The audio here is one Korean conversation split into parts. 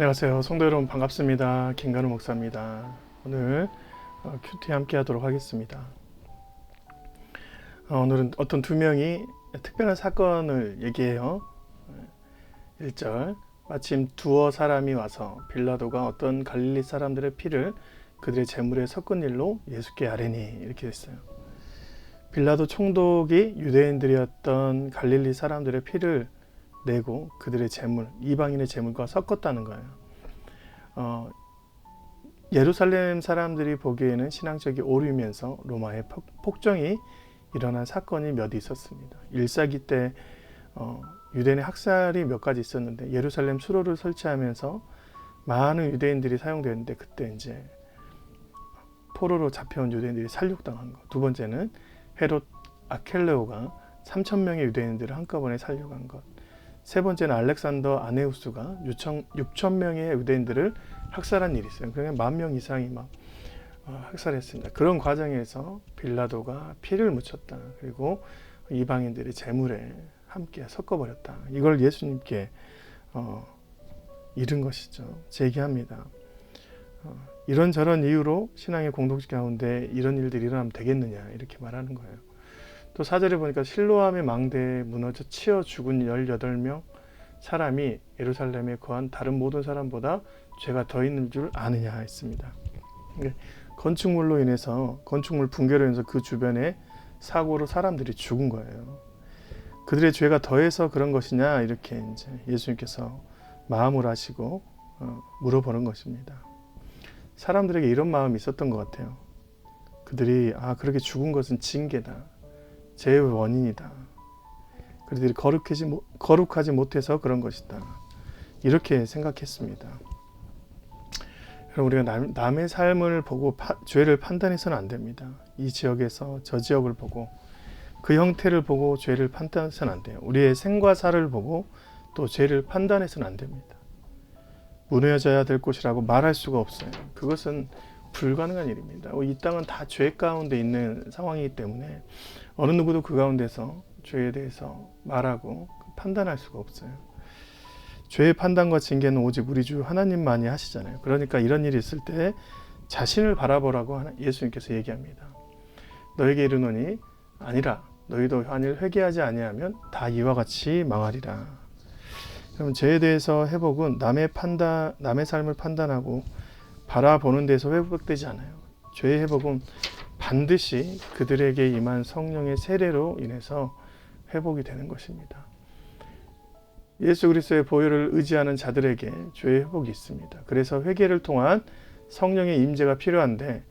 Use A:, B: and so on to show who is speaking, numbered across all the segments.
A: 안녕하세요. 성도 여러분 반갑습니다. 김간우 목사입니다. 오늘 큐티 함께 하도록 하겠습니다. 오늘은 어떤 두 명이 특별한 사건을 얘기해요. 1절 마침 두어 사람이 와서 빌라도가 어떤 갈릴리 사람들의 피를 그들의 제물에 섞은 일로 예수께 아뢰니 이렇게 했어요. 빌라도 총독이 유대인들이었던 갈릴리 사람들의 피를 내고 그들의 제물, 이방인의 제물과 섞었다는 거예요. 예루살렘 사람들이 보기에는 신앙적인 오류면서 로마의 폭정이 일어난 사건이 몇 있었습니다. 1세기 때 유대인의 학살이 몇 가지 있었는데 예루살렘 수로를 설치하면서 많은 유대인들이 사용되었는데 그때 이제 포로로 잡혀온 유대인들이 살육당한 것. 두 번째는 헤롯 아켈레오가 3,000명의 유대인들을 한꺼번에 살육한 것. 세 번째는 알렉산더 아네우스가 6,000명의 유대인들을 학살한 일이 있어요. 그냥 10,000명 이상이 막 학살했습니다. 그런 과정에서 빌라도가 피를 묻혔다. 그리고 이방인들의 제물에 함께 섞어버렸다. 이걸 예수님께 잃은 것이죠. 제기합니다. 이런저런 이유로 신앙의 공동체 가운데 이런 일들이 일어나면 되겠느냐 이렇게 말하는 거예요. 또 4절에 보니까 실로암의 망대에 무너져 치어 죽은 18명 사람이 예루살렘에 거한 다른 모든 사람보다 죄가 더 있는 줄 아느냐 했습니다. 건축물로 인해서 건축물 붕괴로 인해서 그 주변에 사고로 사람들이 죽은 거예요. 그들의 죄가 더해서 그런 것이냐 이렇게 이제 예수님께서 마음을 하시고 물어보는 것입니다. 사람들에게 이런 마음이 있었던 것 같아요. 그들이 그렇게 죽은 것은 징계다. 죄의 원인이다. 그들이 거룩하지 못해서 그런 것이다. 이렇게 생각했습니다. 우리가 남의 삶을 보고 죄를 판단해서는 안 됩니다. 이 지역에서 저 지역을 보고 그 형태를 보고 죄를 판단해서는 안 돼요. 우리의 생과 사를 보고 또 죄를 판단해서는 안 됩니다. 무너져야 될 곳이라고 말할 수가 없어요. 그것은 불가능한 일입니다. 이 땅은 다 죄 가운데 있는 상황이기 때문에 어느 누구도 그 가운데서 죄에 대해서 말하고 판단할 수가 없어요. 죄의 판단과 징계는 오직 우리 주 하나님만이 하시잖아요. 그러니까 이런 일이 있을 때 자신을 바라보라고 예수님께서 얘기합니다. 너에게 이르노니 아니라 너희도 만일 회개하지 아니하면 다 이와 같이 망하리라. 그럼 죄에 대해서 회복은 남의 삶을 판단하고 바라보는 데서 회복되지 않아요. 죄의 회복은 반드시 그들에게 임한 성령의 세례로 인해서 회복이 되는 것입니다. 예수 그리스도의 보혈을 의지하는 자들에게 죄의 회복이 있습니다. 그래서 회개를 통한 성령의 임재가 필요한데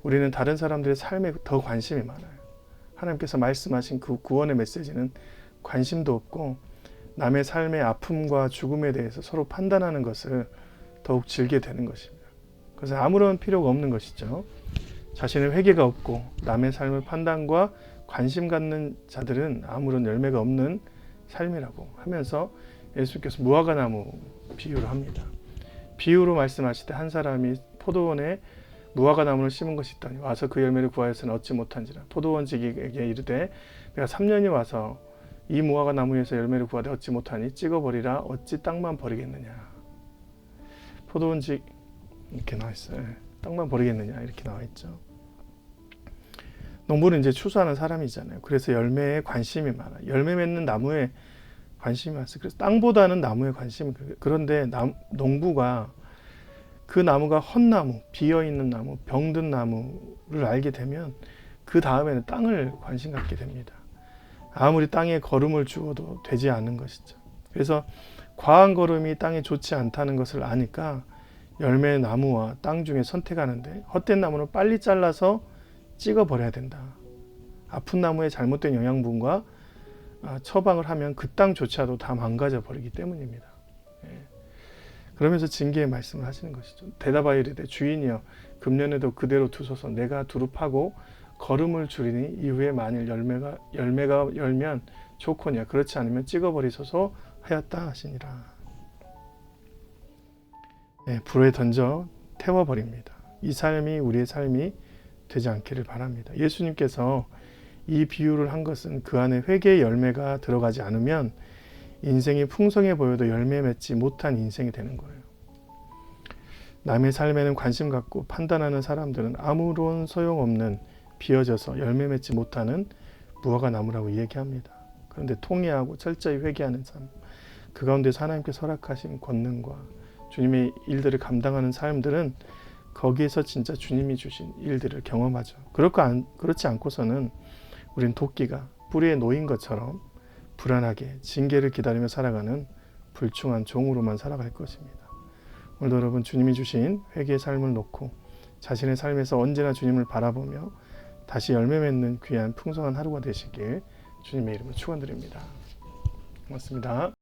A: 우리는 다른 사람들의 삶에 더 관심이 많아요. 하나님께서 말씀하신 그 구원의 메시지는 관심도 없고 남의 삶의 아픔과 죽음에 대해서 서로 판단하는 것을 더욱 즐기게 되는 것입니다. 그래서 아무런 필요가 없는 것이죠. 자신의 회개가 없고 남의 삶을 판단과 관심 갖는 자들은 아무런 열매가 없는 삶이라고 하면서 예수께서 무화과나무 비유를 합니다. 비유로 말씀하실 때 한 사람이 포도원에 무화과나무를 심은 것이 있더니 와서 그 열매를 구하여서는 얻지 못한지라 포도원지기에게 이르되 내가 3년이 와서 이 무화과나무에서 열매를 구하되 얻지 못하니 찍어버리라 어찌 땅만 버리겠느냐. 포도원지 이렇게 나와 있어요. 땅만 버리겠느냐 이렇게 나와 있죠. 농부는 이제 추수하는 사람이잖아요. 그래서 열매에 관심이 많아요. 열매 맺는 나무에 관심이 많아요. 그래서 땅보다는 나무에 관심이 그런데 농부가 그 나무가 헛나무, 비어있는 나무, 병든 나무를 알게 되면 그 다음에는 땅을 관심 갖게 됩니다. 아무리 땅에 거름을 주어도 되지 않는 것이죠. 그래서 과한 거름이 땅에 좋지 않다는 것을 아니까 열매 나무와 땅 중에 선택하는데 헛된 나무는 빨리 잘라서 찍어버려야 된다. 아픈 나무에 잘못된 영양분과 처방을 하면 그 땅조차도 다 망가져 버리기 때문입니다. 그러면서 징계의 말씀을 하시는 것이죠. 대답하여 이르되 주인이여 금년에도 그대로 두소서 내가 두루 파고 거름을 줄이니 이후에 만일 열매가 열면 좋거니와 그렇지 않으면 찍어버리소서 하였다 하시니라. 불에 던져 태워버립니다. 이 삶이 우리의 삶이 되지 않기를 바랍니다. 예수님께서 이 비유를 한 것은 그 안에 회개의 열매가 들어가지 않으면 인생이 풍성해 보여도 열매 맺지 못한 인생이 되는 거예요. 남의 삶에는 관심 갖고 판단하는 사람들은 아무런 소용없는 비어져서 열매 맺지 못하는 무화과 나무라고 얘기합니다. 그런데 통회하고 철저히 회개하는 삶, 그 가운데서 하나님께서 허락하신 권능과 주님의 일들을 감당하는 사람들은 거기에서 진짜 주님이 주신 일들을 경험하죠. 그렇지 않고서는 우린 도끼가 뿌리에 놓인 것처럼 불안하게 징계를 기다리며 살아가는 불충한 종으로만 살아갈 것입니다. 오늘도 여러분 주님이 주신 회개의 삶을 놓고 자신의 삶에서 언제나 주님을 바라보며 다시 열매 맺는 귀한 풍성한 하루가 되시길 주님의 이름으로 축원드립니다. 고맙습니다.